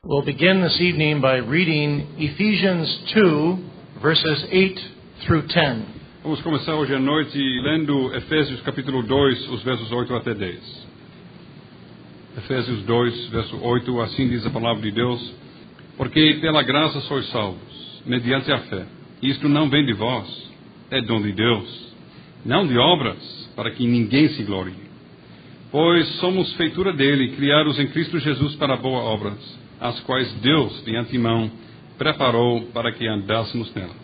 We'll begin this evening by reading Ephesians 2, verses 8 through 10. Vamos começar hoje à noite lendo Efésios capítulo 2, os versos 8 até 10. Efésios 2, verso 8, assim diz a palavra de Deus: Porque pela graça sois salvos, mediante a fé. Isto não vem de vós, é dom de Deus, não de obras, para que ninguém se glorie. Pois somos feitura dele, criados em Cristo Jesus para boas obras, as quais Deus, de antemão, preparou para que andássemos nelas.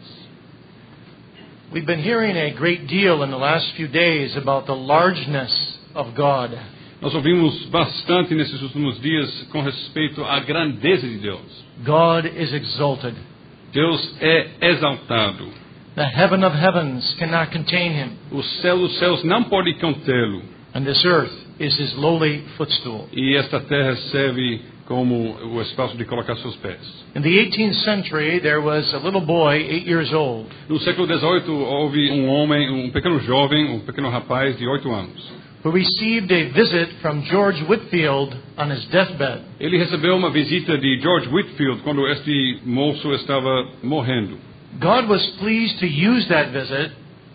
We've been hearing a great deal in the last few days about the largeness of God. Nós ouvimos bastante nesses últimos dias com respeito à grandeza de Deus. God is exalted. Deus é exaltado. The heaven of heavens cannot contain him, O céu dos céus não pode contê-lo. and this earth is his lowly footstool. E esta terra serve como o espaço de colocar seus pés. In the 18th century, there was a little boy, 8 years old, No século XVIII, houve um pequeno jovem, um pequeno rapaz de 8 anos. who received a visit from George Whitefield on his deathbed. Ele recebeu uma visita de George Whitefield quando este moço estava morrendo. God was pleased to use that visit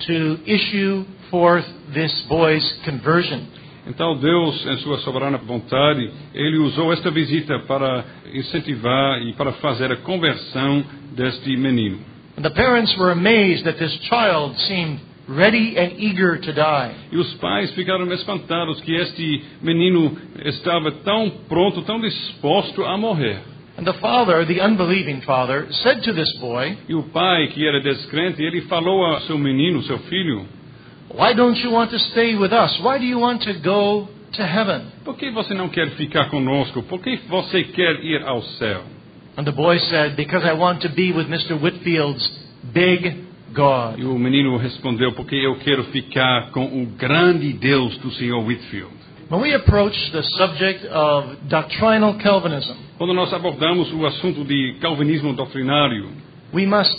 to issue forth this boy's conversion. Então Deus, em sua soberana vontade, Ele usou esta visita para incentivar e para fazer a conversão deste menino. And the parents were amazed that this child seemed ready and eager to die. E os pais ficaram espantados que este menino estava tão pronto, tão disposto a morrer. And the father, the unbelieving father, said to this boy, E o pai, que era descrente, ele falou ao seu menino, seu filho: "Why don't you want to stay with us? Why do you want to go to heaven?" Por que você não quer ficar conosco? Por que você quer ir ao céu? And the boy said, "Because I want to be with Mr. Whitfield's big God." E o menino respondeu: porque eu quero ficar com o grande Deus do Sr. Whitefield. When we approach the subject of doctrinal Calvinism, Quando nós abordamos o assunto de calvinismo doutrinário, we must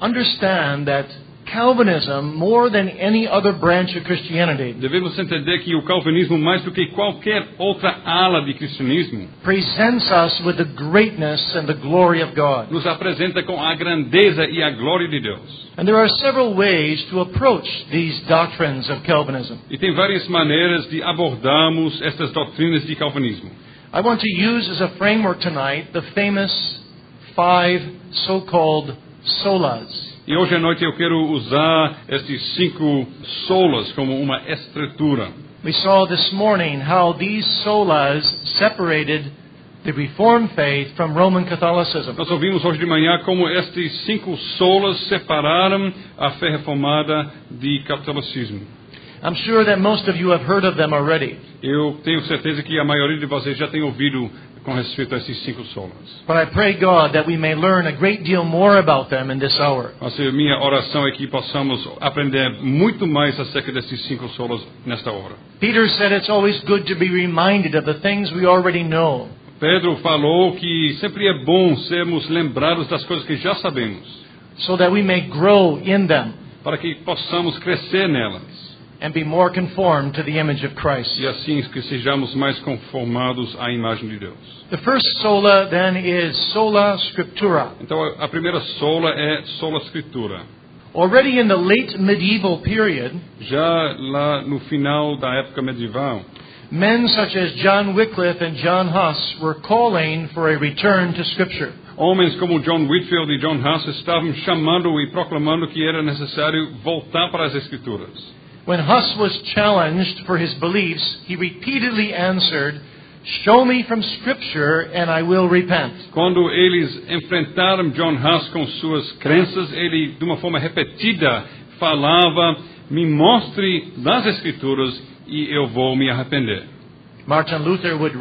understand that Calvinism, more than any other branch of Christianity, devemos entender que o calvinismo, mais do que qualquer outra ala de cristianismo, presents us with the greatness and the glory of God. nos apresenta com a grandeza e a glória de Deus. And there are several ways to approach these doctrines of Calvinism. E tem várias maneiras de abordarmos estas doutrinas de calvinismo. I want to use as a framework tonight the famous 5 so-called solas. E hoje à noite eu quero usar estes 5 solas como uma estrutura. We saw this morning how these solas separated the Reformed faith from Roman Catholicism. Nós ouvimos hoje de manhã como estes 5 solas separaram a fé reformada de catolicismo. I'm sure that most of you have heard of them already. Eu tenho certeza que a maioria de vocês já tem ouvido com respeito a esses 5 solas. But I pray God that we may learn a great deal more about them in this hour. Mas a minha oração é que possamos aprender muito mais acerca desses 5 solas nesta hora. Peter said it's always good to be reminded of the things we already know, Pedro falou que sempre é bom sermos lembrados das coisas que já sabemos, so that we may grow in them para que possamos crescer nelas. and be more conformed to the image of Christ. E assim que sejamos mais conformados à imagem de Deus. The first sola then is sola scriptura. Então a primeira sola é sola escritura. Already in the late medieval period, Já lá no final da época medieval, men such as John Wycliffe and John Huss were calling for a return to Scripture. homens como John Whitefield e John Huss estavam chamando e proclamando que era necessário voltar para as Escrituras. When Huss was challenged for his beliefs, he repeatedly answered, "Show me from Scripture and I will repent." Quando eles enfrentaram John Huss com suas crenças, ele, de uma forma repetida, falava: me mostre das Escrituras e eu vou me arrepender. Martin Luther would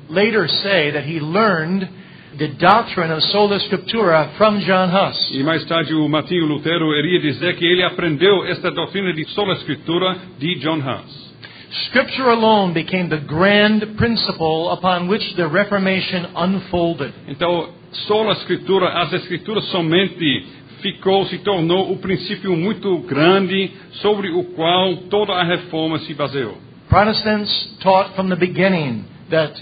later say that he learned the doctrine of sola scriptura from John Huss. E mais tarde o Martinho Lutero iria dizer que ele aprendeu esta doutrina de sola escritura de John Huss. Scripture alone became the grand principle upon which the Reformation unfolded. Então, sola escritura, as escrituras somente se tornou o princípio muito grande sobre o qual toda a reforma se baseou. Protestants taught from the beginning that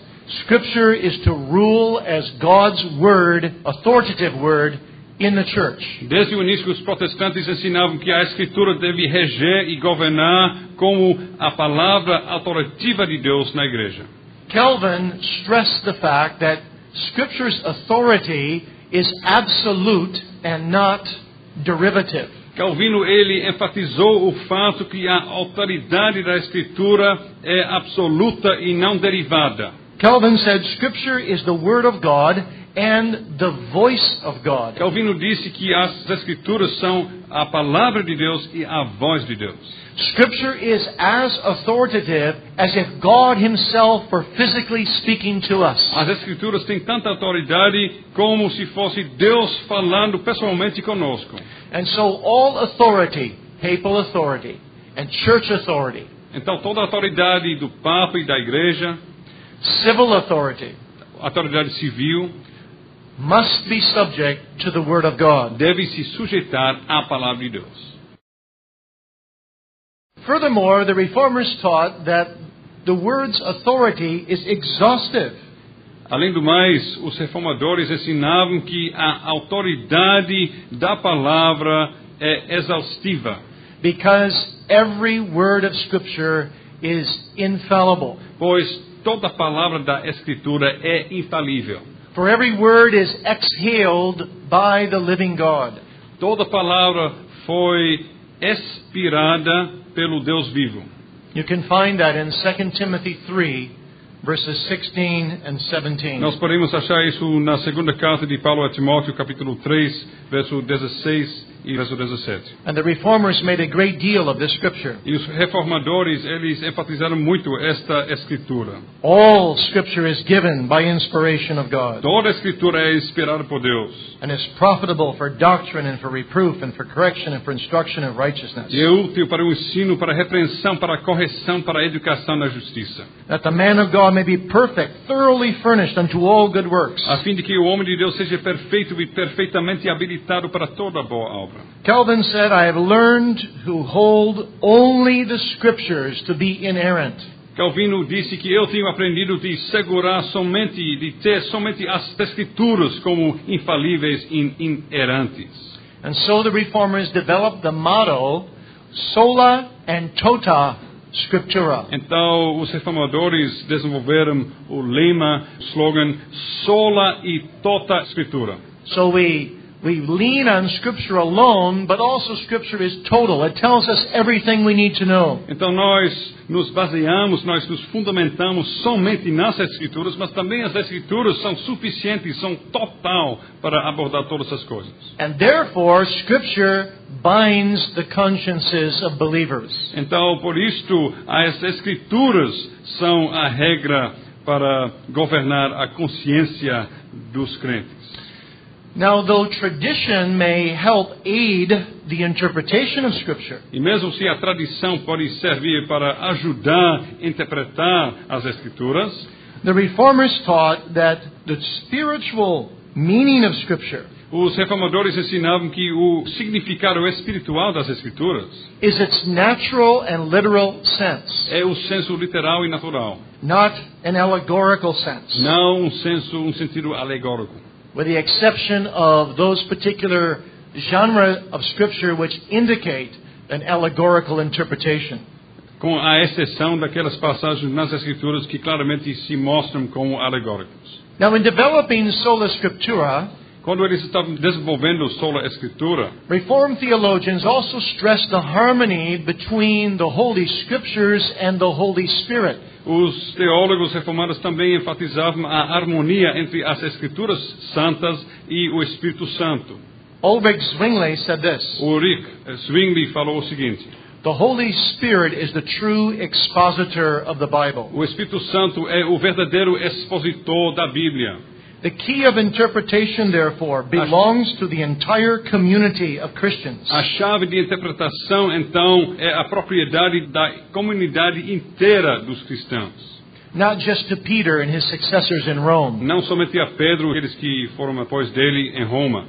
Scripture is to rule as God's word, authoritative word, in the church. Desde o início, os protestantes ensinavam que a Escritura deve reger e governar como a palavra autoritativa de Deus na igreja. Calvin stressed the fact that Scripture's authority is absolute and not derivative. Calvino, ele enfatizou o fato que a autoridade da Escritura é absoluta e não derivada. Calvin said Scripture is the Word of God and the voice of God. Calvino disse que as Escrituras são a palavra de Deus e a voz de Deus. Scripture is as authoritative as if God Himself were physically speaking to us. As Escrituras têm tanta autoridade como se fosse Deus falando pessoalmente conosco. And so all authority, papal authority, and church authority, Então toda a autoridade do Papa e da Igreja, civil authority, autoridade civil, must be subject to the Word of God. deve se sujeitar à palavra de Deus. Furthermore, the Reformers taught that the Word's authority is exhaustive. Além do mais, os reformadores ensinavam que a autoridade da palavra é exaustiva, Because every word of Scripture is infallible. pois toda palavra da Escritura é infalível. For every word is exhaled by the living God. Toda palavra foi expirada pelo Deus vivo. You can find that in 2 Timothy 3, verses 16 and 17. Nós podemos achar isso na segunda carta de Paulo a Timóteo, capítulo 3, verso 16 e verso 17. And the Reformers made a great deal of this Scripture. E os reformadores, eles enfatizaram muito esta Escritura. All Scripture is given by inspiration of God, Toda a Escritura é inspirada por Deus. and is profitable for doctrine and for reproof and for correction and for instruction of righteousness, E é útil para o ensino, para a repreensão, para a correção, para a educação na justiça. that the man of God may be perfect, thoroughly furnished unto all good works. A fim de que o homem de Deus seja perfeito e perfeitamente habilitado para toda boa obra. Calvin said, I have learned to hold only the Scriptures to be inerrant. Calvino disse que eu tenho aprendido de segurar somente, de ter somente as Escrituras como infalíveis e inerrantes. And so the Reformers developed the motto, sola and tota scriptura. Então, os reformadores desenvolveram o lema, o slogan, sola e tota Escritura. So we lean on Scripture alone, but also Scripture is total. It tells us everything we need to know. Então nós nos baseamos, nós nos fundamentamos somente nas Escrituras, mas também as Escrituras são suficientes, são total para abordar todas as coisas. And therefore, Scripture binds the consciences of believers. Então, por isto, as Escrituras são a regra para governar a consciência dos crentes. Now, though tradition may help aid the interpretation of Scripture, E mesmo se a tradição pode servir para ajudar a interpretar as Escrituras, the Reformers taught that the spiritual meaning of Scripture os reformadores ensinavam que o significado espiritual das Escrituras is its natural and literal sense, é o senso literal e natural, not an allegorical sense, não um sentido alegórico, with the exception of those particular genre of Scripture which indicate an allegorical interpretation. com a exceção daquelas passagens nas Escrituras que claramente se mostram como alegóricos. Now, in developing sola scriptura, Quando eles estavam desenvolvendo sola Escritura, Reformed theologians also stress the harmony between the Holy Scriptures and the Holy Spirit. os teólogos reformados também enfatizavam a harmonia entre as Escrituras santas e o Espírito Santo. Ulrich Zwingli said this: Ulrich Zwingli falou o seguinte: the Holy Spirit is the true expositor of the Bible. o Espírito Santo é o verdadeiro expositor da Bíblia. The key of interpretation, therefore, belongs to the entire community of Christians. A chave de interpretação, então, é a propriedade da comunidade inteira dos cristãos. Not just to Peter and his successors in Rome. Não somente a Pedro, aqueles que foram após dele em Roma.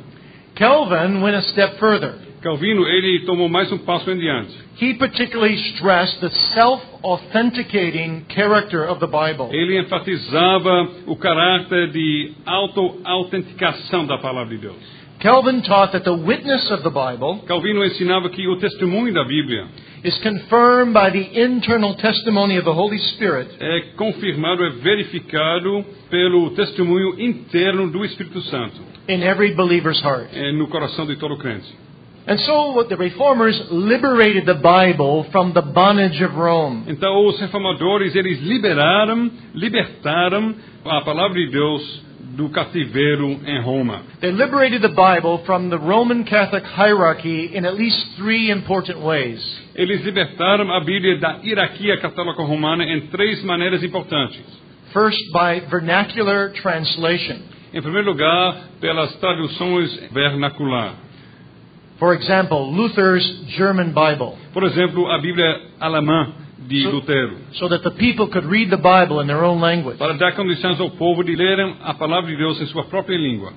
Calvin went a step further. Calvino, ele tomou mais um passo em diante. He particularly stressed the self-authenticating character of the Bible. Ele enfatizava o caráter de auto-autenticação da palavra de Deus. Calvin taught that the witness of the Bible Calvino ensinava que o testemunho da Bíblia is confirmed by the internal testimony of the Holy Spirit é confirmado, é verificado pelo testemunho interno do Espírito Santo in every believer's heart. no coração de todo crente. And so the Reformers liberated the Bible from the bondage of Rome. Então os reformadores, eles libertaram a palavra de Deus do cativeiro em Roma. They liberated the Bible from the Roman Catholic hierarchy in at least three important ways. Eles libertaram a Bíblia da hierarquia católica romana em três maneiras importantes. First, by vernacular translation. Em primeiro lugar, pelas traduções vernacular. For example, Luther's German Bible, Por exemplo, a Bíblia alemã de Lutero, so that the people could read the Bible in their own language. para dar condições ao povo de lerem a palavra de Deus em sua própria língua.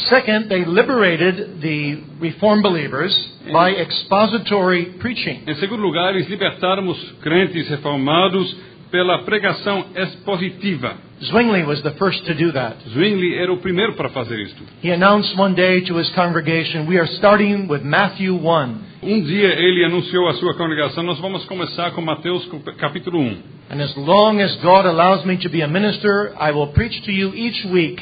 Second, they liberated the Reformed believers by expository preaching. Em segundo lugar, eles libertaram os crentes reformados pela pregação expositiva. Zwingli was the first to do that. Zwingli era o primeiro para fazer isto. He announced one day to his congregation, "We are starting with Matthew 1. Um dia ele anunciou à sua congregação, nós vamos começar com Mateus capítulo 1. And as long as God allows me to be a minister, I will preach to you each week,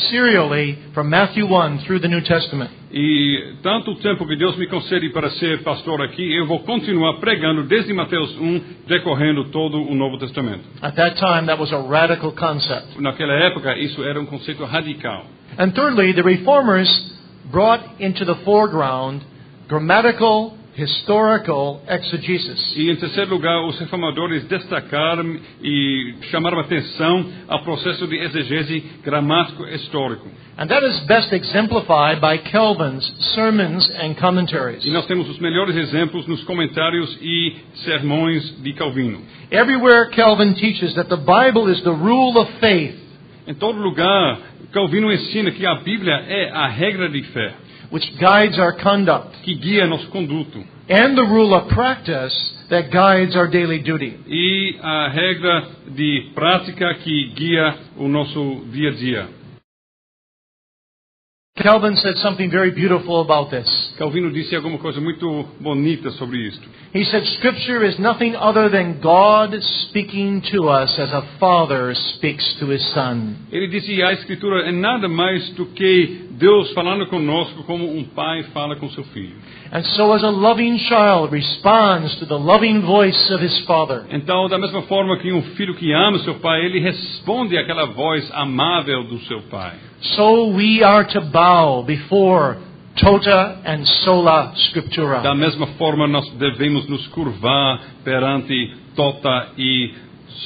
serially, from Matthew 1 through the New Testament." E tanto o tempo que Deus me concede para ser pastor aqui, eu vou continuar pregando desde Mateus 1, decorrendo todo o Novo Testamento. At that time, that was a radical concept. Naquela época, isso era um conceito radical. And thirdly, the Reformers brought into the foreground grammatical, historical exegesis. E em terceiro lugar, os reformadores destacaram e chamaram atenção ao processo de exegese gramático histórico. And that is best exemplified by Calvin's sermons and commentaries. E nós temos os melhores exemplos nos comentários e sermões de Calvino. Everywhere Calvin teaches that the Bible is the rule of faith, Em todo lugar, Calvino ensina que a Bíblia é a regra de fé, which guides our conduct, que guia nosso conduto, and the rule of practice that guides our daily duty. e a regra de prática que guia o nosso dia a dia. Calvin said something very beautiful about this. Calvino disse alguma coisa muito bonita sobre isto. He said, "Scripture is nothing other than God speaking to us as a father speaks to his son." Ele disse: a Escritura é nada mais do que Deus falando conosco como um pai fala com seu filho. And so as a loving child responds to the loving voice of his father, Então, da mesma forma que um filho que ama seu pai, ele responde àquela voz amável do seu pai. so we are to bow before tota and sola scriptura. Da mesma forma, nós devemos nos curvar perante tota e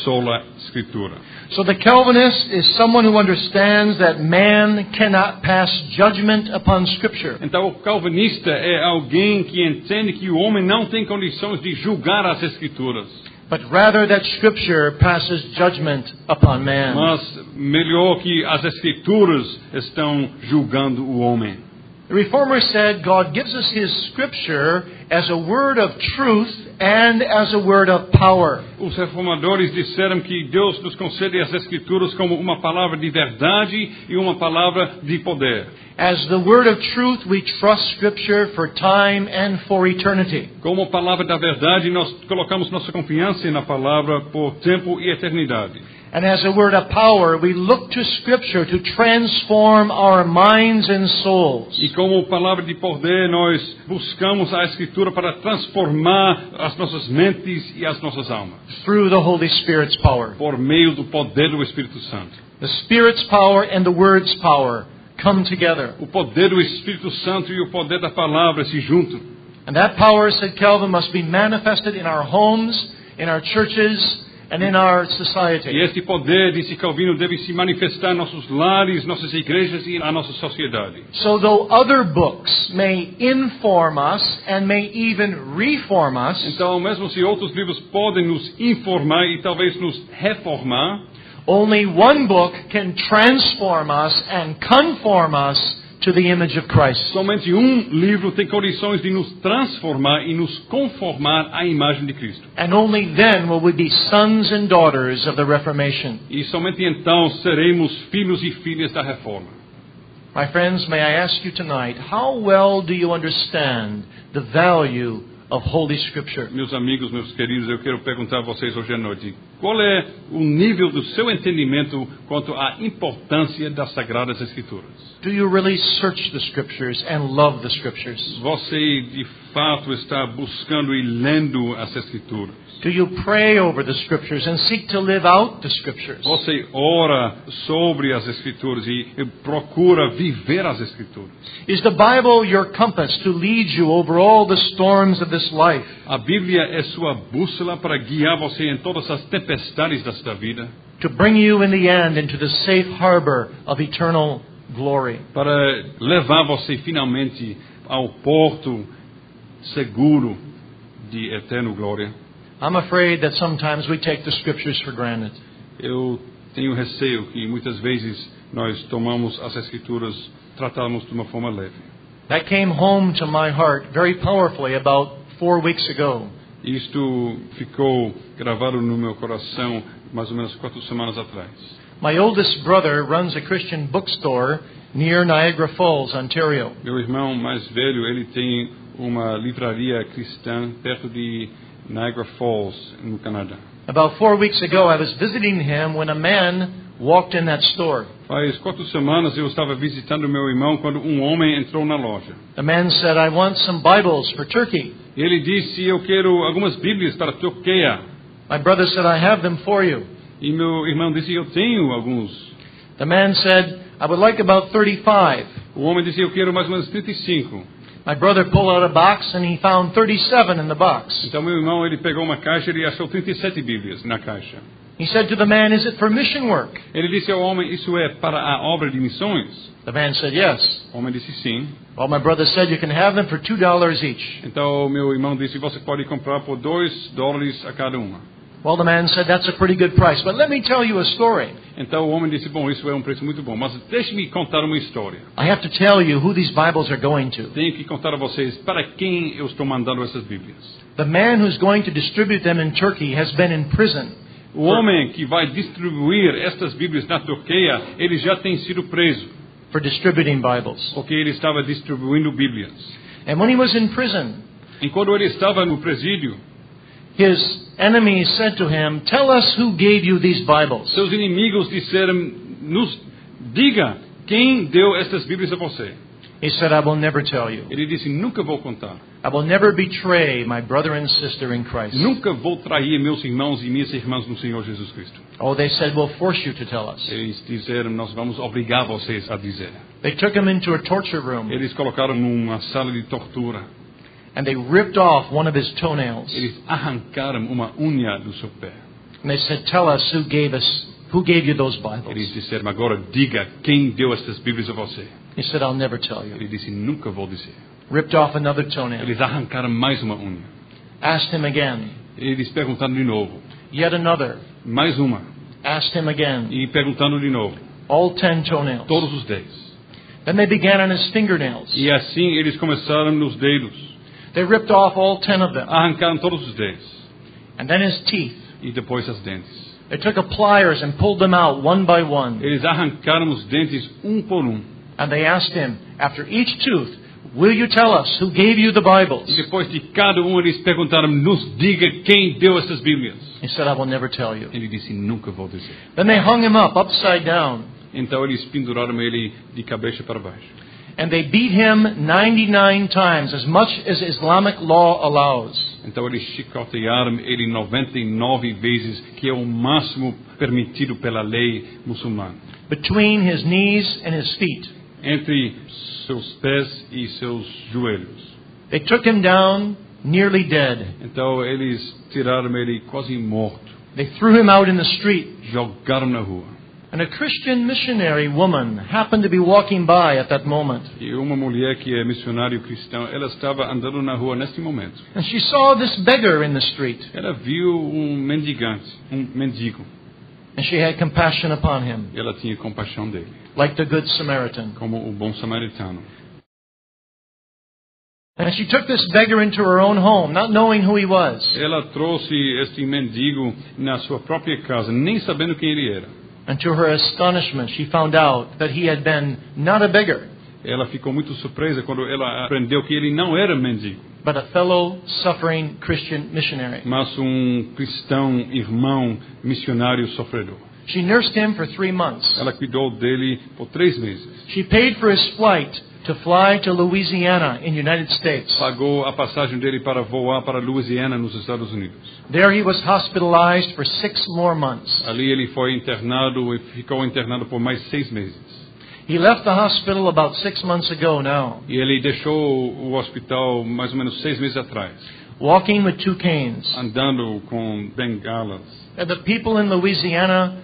sola Escritura. So the Calvinist is someone who understands that man cannot pass judgment upon Scripture. Então, o calvinista é alguém que entende que o homem não tem condições de julgar as Escrituras, But rather that Scripture passes judgment upon man. mas melhor que as Escrituras estão julgando o homem. The Reformer said God gives us His Scripture as a word of truth and as a word of power. Os reformadores disseram que Deus nos concede as Escrituras como uma palavra de verdade e uma palavra de poder. As the word of truth, we trust Scripture for time and for eternity. Como palavra da verdade, nós colocamos nossa confiança na palavra por tempo e eternidade. And as a word of power, we look to Scripture to transform our minds and souls. E como palavra de poder, nós buscamos a Escritura para transformar as nossas mentes e as nossas almas, Through the Holy Spirit's power. por meio do poder do Espírito Santo. The Spirit's power and the Word's power come together. O poder do Espírito Santo e o poder da palavra se juntam. And that power, said Calvin, must be manifested in our homes, in our churches, and in our E society. este poder, disse Calvino, deve se manifestar em nossos lares, nossas igrejas e na nossa sociedade. So though other books may inform us and may even reform us, Então, mesmo se outros livros podem nos informar e talvez nos reformar, only one book can transform us and conform us to the image of Christ. Somente um livro tem condições de nos transformar e nos conformar à imagem de Cristo. And only then will we be sons and daughters of the Reformation. E somente então seremos filhos e filhas da Reforma. My friends, may I ask you tonight, how well do you understand the value of Holy Scripture? Meus amigos, meus queridos, eu quero perguntar a vocês hoje à noite, qual é o nível do seu entendimento quanto à importância das Sagradas Escrituras? Do you really search the Scriptures and love the Scriptures? Você, de fato, está buscando e lendo as Escrituras? Do you pray over the Scriptures and seek to live out the Scriptures? Você ora sobre as Escrituras e procura viver as Escrituras? Is the Bible your compass to lead you over all the storms of this life? A Bíblia é sua bússola para guiar você em todas as tempestades desta vida? To bring you in the end into the safe harbor of eternal glory? Para levar você finalmente ao porto seguro de eterna glória? I'm afraid that sometimes we take the Scriptures for granted. Eu tenho receio que muitas vezes nós tomamos as Escrituras, tratamos de uma forma leve. That came home to my heart very powerfully about 4 weeks ago. Isto ficou gravado no meu coração mais ou menos 4 semanas atrás. My oldest brother runs a Christian bookstore near Niagara Falls, Ontario. Meu irmão mais velho, ele tem uma livraria cristã perto de Niagara Falls, no Canadá. About 4 weeks ago, I was visiting him when a man walked in that store. Faz 4 semanas eu estava visitando meu irmão quando um homem entrou na loja. The man said, "I want some Bibles for Turkey." Ele disse, eu quero algumas Bíblias para a Turquia. My brother said, "I have them for you." E meu irmão disse, eu tenho alguns. The man said, "I would like about 35." O homem disse, eu quero mais ou menos 35. My brother pulled out a box and he found 37 in the box. Então meu irmão, ele pegou uma caixa e ele achou 37 Bíblias na caixa. He said to the man, "Is it for mission work?" Ele disse ao homem, isso é para a obra de missões? The man said, "Yes." O homem disse sim. Well, my brother said, "You can have them for $2 each." Então meu irmão disse, você pode comprar por $2 a cada uma. Well, the man said, "That's a pretty good price, but let me tell you a story. Então o homem disse, bom, isso é um preço muito bom, mas deixe-me contar uma história. I have to tell you who these Bibles are going to." Tenho que contar a vocês para quem eu estou mandando essas Bíblias. The man who's going to distribute them in Turkey has been in prison. O homem que vai distribuir estas Bíblias na Turquia, ele já tem sido preso, for distributing Bibles. porque ele estava distribuindo Bíblias. And when he was in prison, Enquanto ele estava no presídio, his enemies said to him, "Tell us who gave you these Bibles." seus inimigos disseram, diga quem deu estas Bíblias a você. He said, "I will never tell you. Ele disse, nunca vou contar. I will never betray my brother and sister in Christ." Nunca vou trair meus irmãos e minhas irmãs no Senhor Jesus Cristo. Oh, they said, "We'll force you to tell us." Eles disseram, nós vamos obrigar vocês a dizer. They took him into a torture room Eles colocaram numa sala de tortura. and they ripped off one of his toenails. Eles arrancaram uma unha do seu pé. And they said, "Tell us who gave you those Eles Bibles." disseram, agora diga quem deu estas Bíblias a você. He said, "I'll never tell you." Ele disse, nunca vou dizer. Ripped off another toenail. Eles arrancaram mais uma unha. Asked him again. Eles perguntaram de novo. Yet another. Mais uma. Asked him again. E perguntando de novo. All 10 toenails. Todos os 10. Then they began on his fingernails. E assim eles começaram nos dedos. They ripped off all 10 of them. Arrancaram todos os 10. And then his teeth. E depois as dentes. They took a pliers and pulled them out one by one. Eles arrancaram os dentes um por um. And they asked him, after each tooth, "Will you tell us who gave you the Bibles?" E depois de cada um eles perguntaram, nos diga quem deu essas Bíblias. He said, "I will never tell you." Ele disse, nunca vou dizer. Then they hung him up upside down. Então eles penduraram ele de cabeça para baixo. And they beat him 99 times, as much as Islamic law allows. Então eles chicotearam ele 99 vezes, que é o máximo permitido pela lei muçulmana. Between his knees and his feet. Entre seus pés e seus joelhos. They took him down, nearly dead. Então eles tiraram ele quase morto. They threw him out in the street. Jogaram na rua. And a Christian missionary woman happened to be walking by at that moment. E uma mulher que é missionário cristão, ela estava andando na rua neste momento. And she saw this beggar in the street. Ela viu mendigo. And she had compassion upon him. Ela tinha compaixão dele. like the Good Samaritan. como o bom samaritano. And she took this beggar into her own home, not knowing who he was. Ela trouxe este mendigo na sua própria casa, nem sabendo quem ele era. And to her astonishment, she found out that he had been not a beggar, Ela ficou muito surpresa quando ela aprendeu que ele não era mendigo, but a fellow suffering Christian missionary. mas cristão, irmão, missionário sofredor. She nursed him for 3 months. Ela cuidou dele por 3 meses. She paid for his flight to fly to Louisiana in the United States. Pagou a passagem dele para voar para Louisiana, nos Estados Unidos. There he was hospitalized for 6 more months. Ali ele foi internado e ficou internado por mais 6 meses. He left the hospital about 6 months ago now, E ele deixou o hospital mais ou menos 6 meses atrás, walking with 2 canes. andando com bengalas. And the people in Louisiana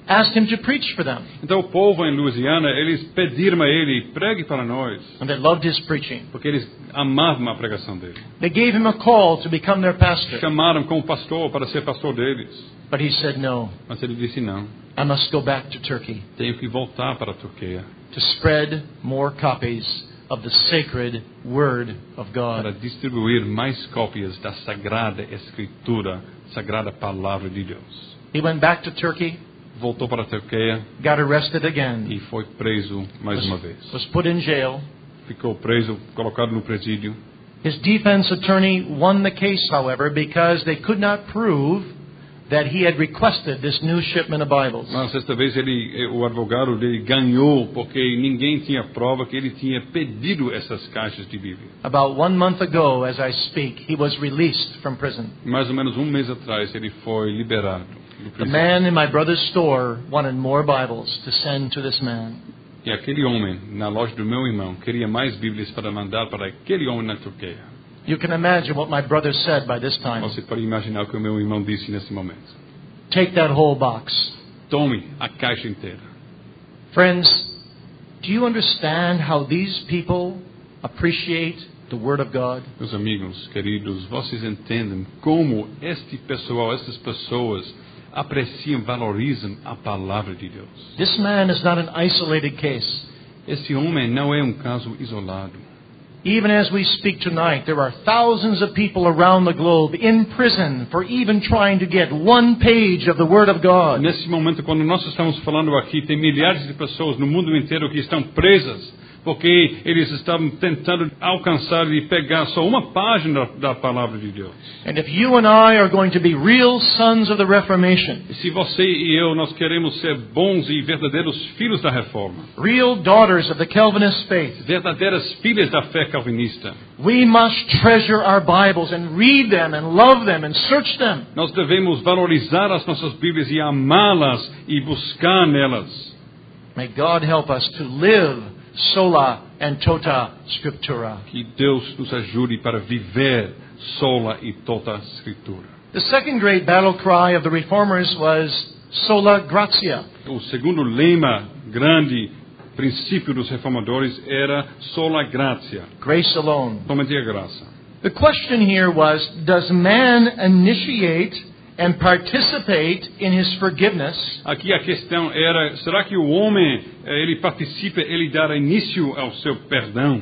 asked him to preach for them. Então o povo em Louisiana, eles pediram a ele, pregue para nós, And they loved his preaching. porque eles amavam a pregação dele. They gave him a call to become their pastor. Chamaram como pastor para ser pastor deles, But he said, no, mas ele disse não, I must go back to Turkey tenho que voltar para a Turquia to spread more copies of the sacred Word of para God. distribuir mais cópias da Sagrada Escritura, Sagrada Palavra de Deus. He went back to Turkey, Voltou para a Turquia got arrested again, e foi preso mais uma vez. was put in jail. Ficou preso, colocado no presídio. His defense attorney won the case, however, because they could not prove that he had requested this new shipment of Bibles. Mas esta vez o advogado dele ganhou porque ninguém tinha prova que ele tinha pedido essas caixas de Bíblia. About 1 month ago, as I speak, he was released from prison. Mais ou menos um mês atrás ele foi liberado do The prisão. man in my brother's store wanted more Bibles to send to this man. E aquele homem na loja do meu irmão queria mais Bíblias para mandar para aquele homem na Turquia. You can imagine what my brother said by this time. Você pode imaginar o que o meu irmão disse nesse momento. Take that whole box. Tome a caixa inteira. Friends, do you understand how these people appreciate the Word of God? Meus amigos, queridos, vocês entendem como essas pessoas apreciam, valorizam a palavra de Deus. This man is not an isolated case. Esse homem não é caso isolado. Even as we speak tonight, there are thousands of people around the globe in prison for even trying to get 1 page of the Word of God. Nesse momento, quando nós estamos falando aqui, tem milhares de pessoas no mundo inteiro que estão presas porque eles estavam tentando alcançar e pegar só uma página da palavra de Deus. And if you and I are going to be real sons of the Reformation, E se você e eu, nós queremos ser bons e verdadeiros filhos da Reforma, real daughters of the Calvinist faith, verdadeiras filhas da fé calvinista, we must treasure our Bibles and read them and love them and search them. nós devemos valorizar as nossas Bíblias e amá-las e buscar nelas. May God help us to live sola and tota scriptura. Que Deus nos ajude para viver sola e tota Escritura. The second great battle cry of the Reformers was sola gratia. O segundo lema grande, princípio dos reformadores, era sola gratia, Grace alone. somente a graça. The question here was, does man initiate and participate in his forgiveness, Aqui a questão era, será que o homem, ele participa, ele dá início ao seu perdão?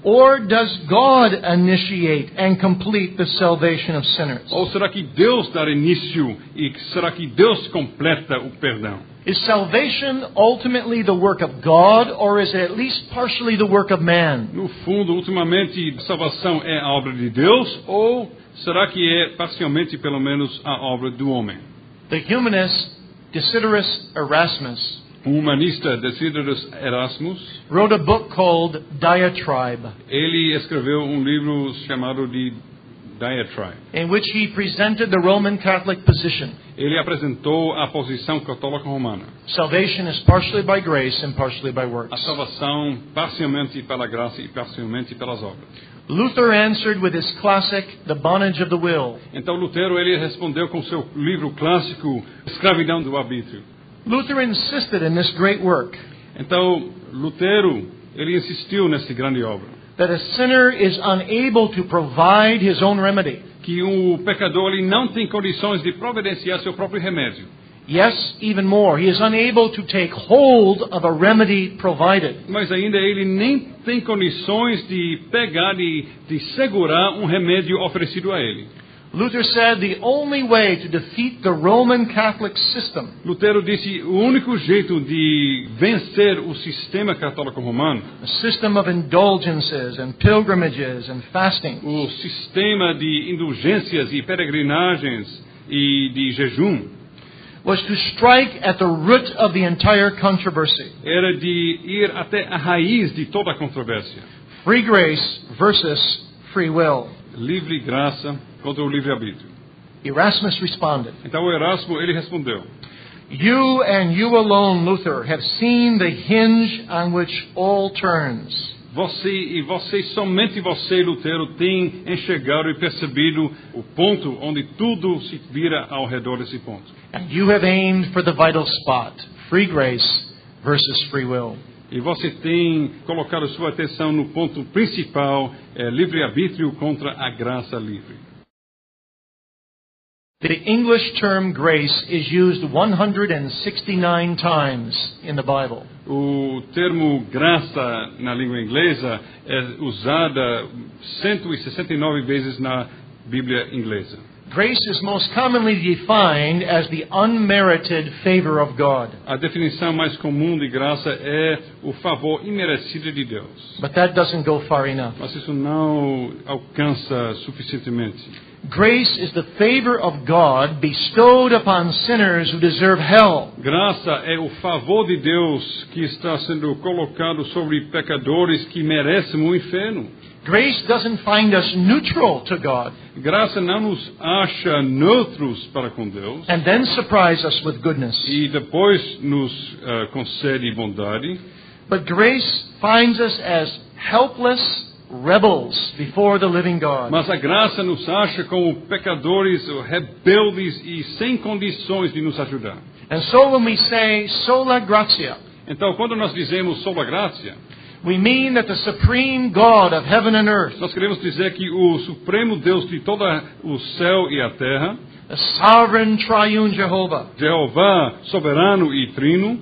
or does God initiate and complete the salvation of sinners? Ou será que Deus dá início e será que Deus completa o perdão? Is salvation ultimately the work of God, or is it at least partially the work of man? No fundo, ultimamente, a salvação é a obra de Deus ou será que é parcialmente, pelo menos, a obra do homem? The humanist Desiderius Erasmus Humanista Desiderius Erasmus, wrote a book called Diatribe, ele escreveu livro chamado de Diatribe. in which he presented the Roman Catholic position. Ele apresentou a posição católica romana. Salvation is partially by grace and partially by A works. salvação parcialmente pela graça e parcialmente pelas obras. Luther answered with his classic, The Bondage of the Will. Então Lutero ele respondeu com seu livro clássico Escravidão do Arbítrio. Luther insisted in this great work Então Lutero ele insistiu nessa grande obra that a sinner is unable to provide his own remedy. que o pecador ele não tem condições de providenciar seu próprio remédio. Yes, even more. He is unable to take hold of a remedy provided. Mas ainda ele nem tem condições de pegar, de segurar um remédio oferecido a ele. Luther said the only way to defeat the Roman Catholic system Lutero disse o único jeito de vencer o sistema católico romano, a system of indulgences and pilgrimages and fasting, o sistema de indulgências e peregrinagens e de jejum, was to strike at the root of the entire controversy. era de ir até a raiz de toda a controvérsia. Free grace versus free will. Livre graça contra o livre-arbítrio. Erasmus responded, Então o Erasmo, ele respondeu: You and you alone, Luther, have seen the hinge on which all turns. Você, somente você, Lutero, tem enxergado e percebido o ponto onde tudo se vira ao redor desse ponto. And you have aimed for the vital spot, free grace versus free will. E você tem colocado sua atenção no ponto principal, livre-arbítrio contra a graça livre. The English term grace is used 169 times in the Bible. O termo graça na língua inglesa é usada 169 vezes na Bíblia inglesa. Grace is most commonly defined as the unmerited favor of God. A definição mais comum de graça é o favor imerecido de Deus. But that doesn't go far enough. Mas isso não alcança suficientemente. Grace is the favor of God bestowed upon sinners who deserve hell. Graça é o favor de Deus que está sendo colocado sobre pecadores que merecem o inferno. Grace doesn't find us neutral to God Graça não nos acha neutros para com Deus and then surprise us with goodness. e depois nos concede bondade. But grace finds us as helpless rebels before the living God. Mas a graça nos acha como pecadores rebeldes e sem condições de nos ajudar. And so when we say sola gratia, Então, quando nós dizemos sola gratia, we mean that the supreme God of heaven and earth, nós queremos dizer que o supremo Deus de todo o céu e a terra, the sovereign triune Jehovah, Jeová soberano e trino,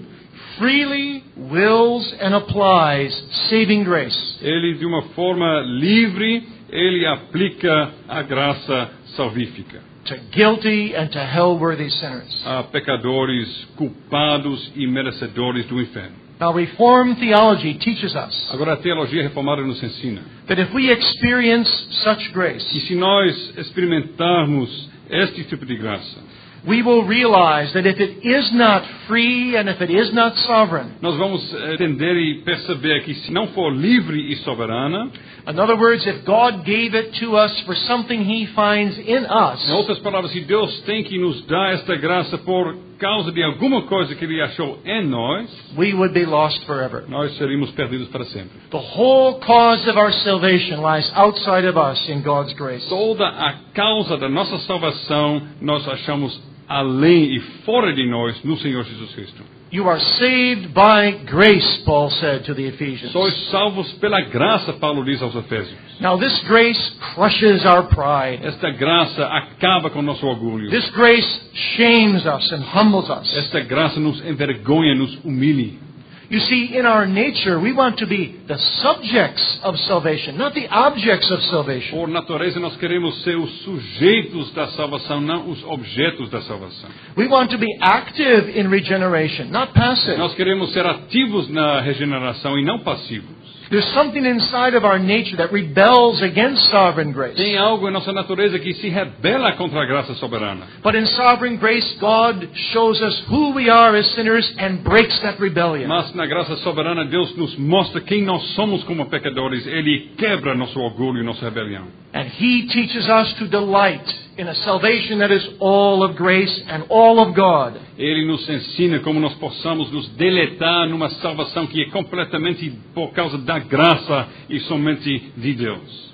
freely wills and applies saving grace ele de uma forma livre, ele aplica a graça salvífica to guilty and to hell-worthy sinners. a pecadores culpados e merecedores do inferno. Now, Reformed theology teaches us Agora, a teologia reformada nos ensina that if we experience such grace, que se nós experimentarmos este tipo de graça, we will realize that if it is not free and if it is not sovereign, nós vamos entender e perceber que se não for livre e soberana, in other words, if God gave it to us for something He finds in us, em outras palavras, se Deus tem que nos dar esta graça por causa de alguma coisa que Ele achou em nós, we would be lost forever. nós seríamos perdidos para sempre. The whole cause of our salvation lies outside of us in God's grace. Toda a causa da nossa salvação nós achamos além e fora de nós no Senhor Jesus Cristo. You are saved by grace, Paul said to the Ephesians. Sois salvos pela graça, Paulo diz aos Efésios. Now this grace crushes our pride. Esta graça acaba com o nosso orgulho. This grace shames us and humbles us. Esta graça nos envergonha, nos humilha. You see, in our nature, we want to be the subjects of salvation, not the objects of salvation. Por natureza, nós queremos ser os sujeitos da salvação, não os objetos da salvação. We want to be active in regeneration, not passive. Nós queremos ser ativos na regeneração e não passivos. There's something inside of our nature that rebels against sovereign grace. Tem algo em nossa natureza que se rebela contra a graça soberana. But in sovereign grace, God shows us who we are as sinners and breaks that rebellion. Mas na graça soberana, Deus nos mostra quem nós somos como pecadores. Ele quebra nosso orgulho e nossa rebelião. And He teaches us to delight in a salvation that is all of grace and all of God. Ele nos ensina como nós possamos nos deleitar numa salvação que é completamente por causa da graça e somente de Deus.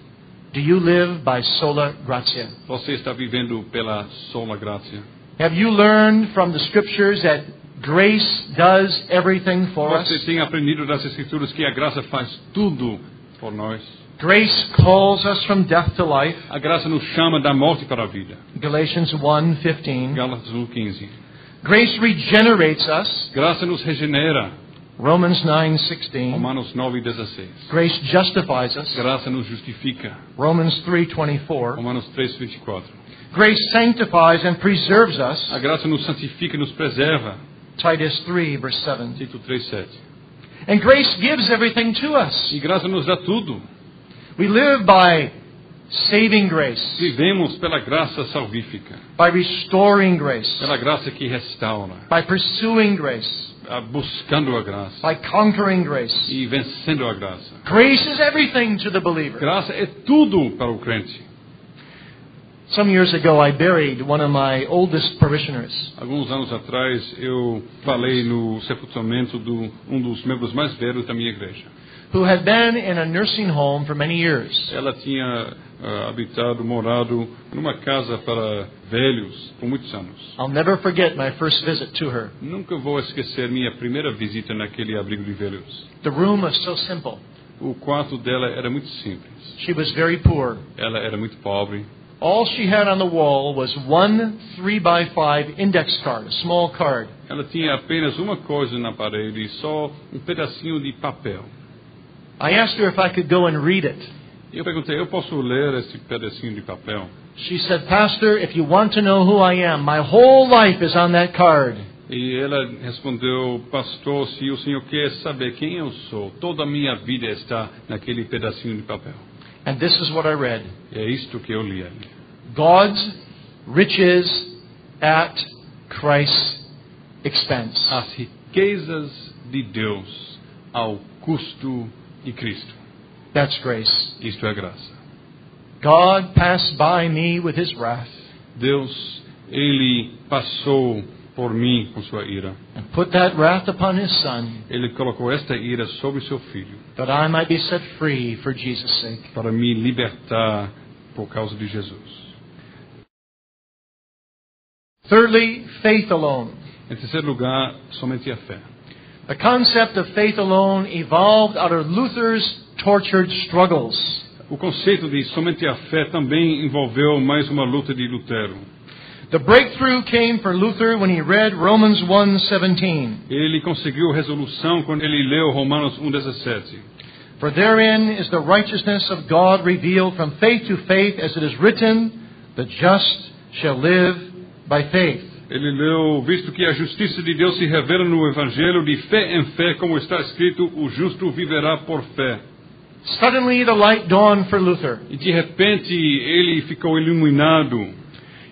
Do you live by sola gratia? Você está vivendo pela sola gratia? Have you learned from the Scriptures that grace does everything for us? Você tem aprendido das Escrituras que a graça faz tudo por nós? Grace calls us from death to life. A graça nos chama da morte para a vida. Galatians 1:15. Gálatas 1:15. Grace regenerates us. Graça nos regenera. Romans 9:16. Romanos 9:16. Grace justifies us. Graça nos justifica. Romans 3:24. Romanos 3:24. Grace sanctifies and preserves us. A graça nos santifica e nos preserva. Titus 3:7. Tito 3:7. And grace gives everything to us. E graça nos dá tudo. We live by saving grace, Vivemos pela graça salvífica, by restoring grace, pela graça que restaura, by pursuing grace, buscando a graça by conquering grace. e vencendo a graça. Grace is everything to the believer. Graça é tudo para o crente. Some years ago, I buried one of my oldest parishioners. Alguns anos atrás, eu falei no sepultamento de um dos membros mais velhos da minha igreja. Who had been in a nursing home for many years. Ela tinha morado numa casa para velhos por muitos anos. I'll never forget my first visit to her. Nunca vou esquecer minha primeira visita naquele abrigo de velhos. The room was so simple. O quarto dela era muito simples. She was very poor. Ela era muito pobre. All she had on the wall was one 3x5 index card, a small card. Ela tinha apenas uma coisa na parede, só pedacinho de papel. I asked her if I could go and read it. Eu perguntei, eu posso ler esse pedacinho de papel? She said, Pastor, if you want to know who I am, my whole life is on that card. E ela respondeu, pastor, se o senhor quer saber quem eu sou, toda a minha vida está naquele pedacinho de papel. And this is what I read. É isto que eu li ali. God's riches at Christ's expense. As riquezas de Deus ao custo de Cristo. That's grace. Isto é graça. God passed by me with his wrath Deus, Ele passou por mim com sua ira. and put that wrath upon his Son, Ele colocou esta ira sobre seu filho that I might be set free for Jesus' sake. para me libertar por causa de Jesus. Thirdly, faith alone. Em terceiro lugar, somente a fé. The concept of faith alone evolved out of Luther's tortured struggles. O conceito de somente a fé também envolveu mais uma luta de Lutero. The breakthrough came for Luther when he read Romans 1:17. Ele conseguiu resolução quando ele leu Romanos 1:17. For therein is the righteousness of God revealed from faith to faith, as it is written, the just shall live by faith. Ele leu, visto que a justiça de Deus se revela no Evangelho de fé em fé, como está escrito, o justo viverá por fé. Suddenly the light dawned for Luther. E de repente ele ficou iluminado.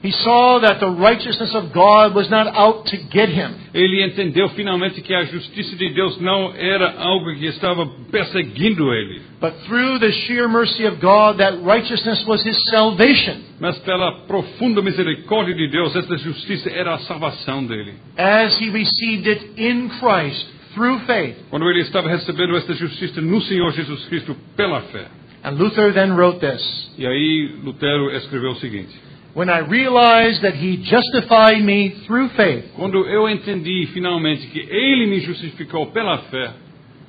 He saw that the righteousness of God was not out to get him. Ele entendeu finalmente que a justiça de Deus não era algo que estava perseguindo ele. But through the sheer mercy of God, that righteousness was his salvation. Mas pela profunda misericórdia de Deus, esta justiça era a salvação dele. As he received it in Christ through faith. Quando ele estava recebendo esta justiça no Senhor Jesus Cristo pela fé. And Luther then wrote this. E aí Lutero escreveu o seguinte: When I realized that he justified me through faith, quando eu entendi finalmente que ele me justificou pela fé,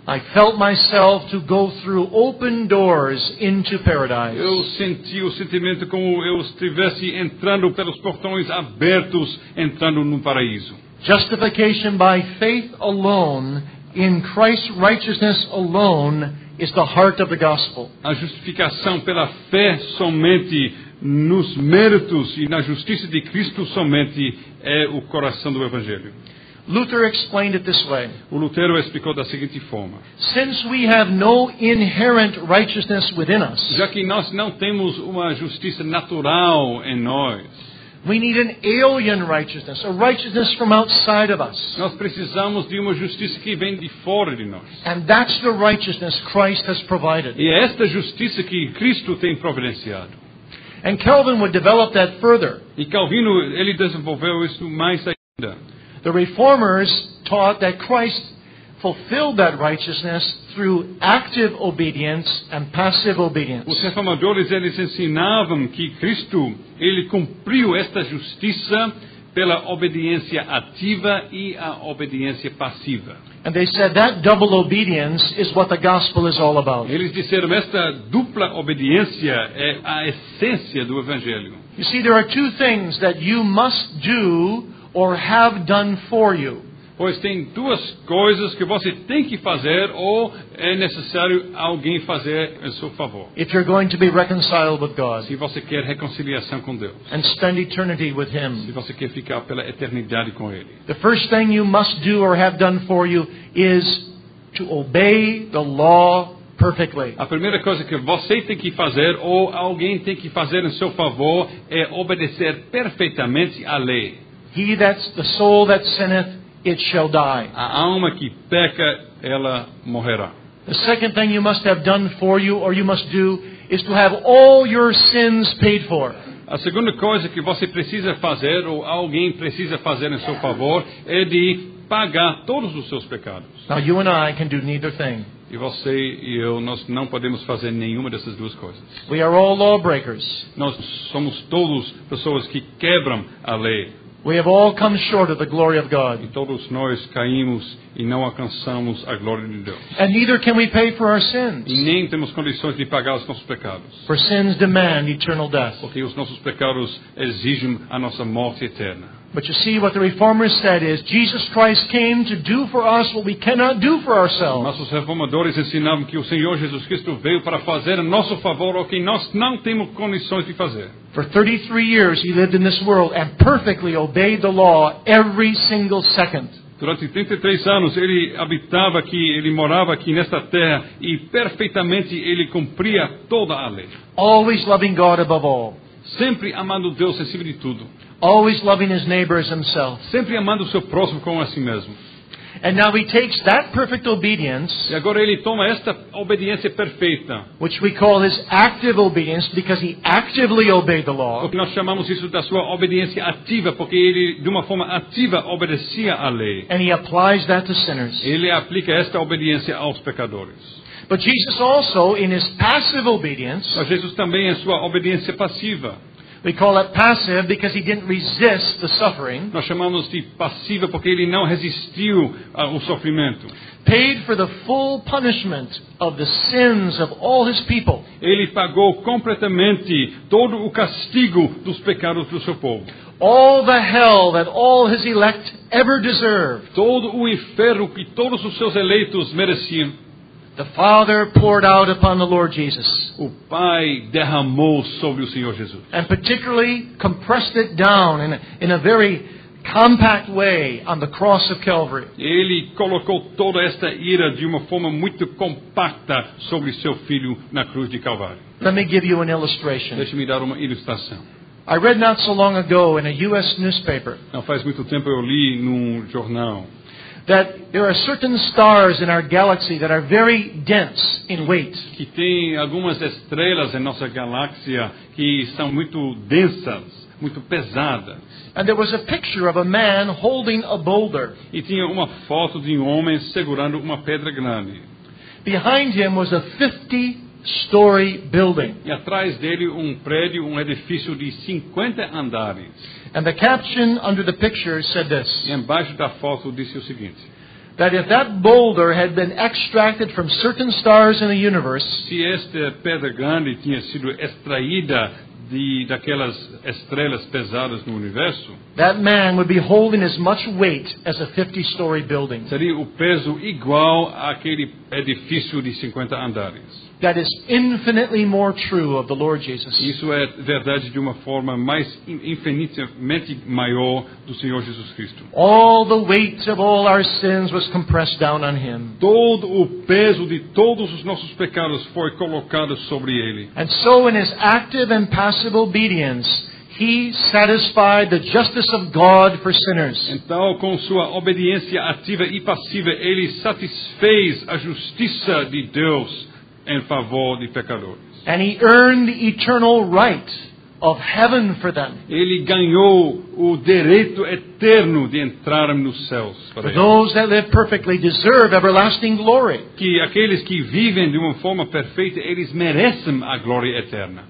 I felt myself to go through open doors into paradise. eu senti o sentimento como eu estivesse entrando pelos portões abertos, entrando no paraíso. Justification by faith alone, in Christ's righteousness alone, is the heart of the gospel. A justificação pela fé somente, nos méritos e na justiça de Cristo somente, é o coração do Evangelho. Luther explained it this way. O Lutero explicou da seguinte forma: Since we have no inherent righteousness within us, já que nós não temos uma justiça natural em nós, we need an alien righteousness, a righteousness from outside of us. nós precisamos de uma justiça que vem de fora de nós. And that's the righteousness Christ has provided. E é esta justiça que Cristo tem providenciado. And Calvin would develop that further. E Calvino, ele desenvolveu isso mais ainda. The Reformers taught that Christ fulfilled that righteousness through active obedience and passive obedience. Os reformadores, eles ensinavam que Cristo, ele cumpriu esta justiça pela obediência ativa e a obediência passiva. And they said that double obedience is what the gospel is all about. Eles disseram, esta dupla obediência é a essência do Evangelho. You see, there are two things that you must do or have done for you. Pois tem duas coisas que você tem que fazer ou é necessário alguém fazer em seu favor. If you're going to be reconciled with God Se você quer reconciliação com Deus, and spend eternity with se Him, você quer ficar pela eternidade com Ele, the first thing you must do or have done for you is to obey the law perfectly. a primeira coisa que você tem que fazer ou alguém tem que fazer em seu favor é obedecer perfeitamente à lei. The soul that sinneth, it shall die. A alma que peca, ela morrerá. The second thing you must have done for you or you must do is to have all your sins paid for. A segunda coisa que você precisa fazer ou alguém precisa fazer em seu favor é de pagar todos os seus pecados. Now you and I can do neither thing. E você e eu, nós não podemos fazer nenhuma dessas duas coisas. We are all lawbreakers. Nós somos todos pessoas que quebram a lei. We have all come short of the glory of E God. todos nós caímos e não alcançamos a glória de Deus. And neither can we pay for our E sins. nem temos condições de pagar os nossos pecados. For sins demand eternal death. Porque os nossos pecados exigem a nossa morte eterna. But you see, what the Reformers said is, Jesus Christ came to do for us what we cannot do for ourselves. Nossos reformadores ensinavam que o Senhor Jesus Cristo veio para fazer a nosso favor o que nós não temos condições de fazer. For 33 years he lived in this world and perfectly obeyed the law every single second. Durante 33 anos ele habitava aqui, ele morava aqui nesta terra e perfeitamente ele cumpria toda a lei. Always loving God above all. Sempre amando Deus acima de tudo. Always loving his neighbor as himself. Sempre amando o seu próximo como a si mesmo. And now he takes that perfect obedience, E agora ele toma esta obediência perfeita, which we call his active obedience because he actively obeyed the law, o que nós chamamos isso da sua obediência ativa, porque ele de uma forma ativa obedecia à lei. and he applies that to sinners. Ele aplica esta obediência aos pecadores. But Jesus also, in his passive obedience, Mas Jesus também em sua obediência passiva. we call it passive because he didn't resist the suffering, Nós chamamos de passiva porque ele não resistiu ao sofrimento. paid for the full punishment of the sins of all his people. Ele pagou completamente todo o castigo dos pecados do seu povo. All the hell that all his elect ever deserved, Todo o inferno que todos os seus eleitos mereciam. the Father poured out upon the Lord Jesus, O Pai derramou sobre o Senhor Jesus. and particularly compressed it down in a very compact way on the cross of Calvary. Ele colocou toda esta ira de uma forma muito compacta sobre seu filho na cruz de Calvário. Let me give you an illustration. Deixe-me dar uma ilustração. I read not so long ago in a U.S. newspaper Não faz muito tempo eu li num jornal that there are certain stars in our galaxy that are very dense in weight. que tem algumas estrelas em nossa galáxia que são muito densas, muito pesadas. And there was a picture of a man holding a boulder. E tinha uma foto de um homem segurando uma pedra grande. Behind him was a 50-story building. E atrás dele um prédio, um edifício de 50 andares. And the caption under the picture said this, E embaixo da foto disse o seguinte: that if that boulder had been extracted from certain stars in the universe, se esta pedra grande tinha sido extraída daquelas estrelas pesadas no universo, that man would be holding as much weight as a 50-story building. seria o peso igual àquele edifício de 50 andares. That is infinitely more true of the Lord Jesus. Isso é verdade de uma forma mais infinitamente maior do Senhor Jesus Cristo. All the weight of all our sins was compressed down on him. Todo o peso de todos os nossos pecados foi colocado sobre ele. And so in his active and passive obedience, he satisfied the justice of God for sinners. Então, com sua obediência ativa e passiva, ele satisfez a justiça de Deus em favor de pecadores. And he earned the eternal right of heaven for them. Ele ganhou o direito eterno de entrar nos céus. For Para ele. those that live perfectly deserve everlasting glory. Que aqueles que vivem de uma forma perfeita, eles merecem a glória eterna.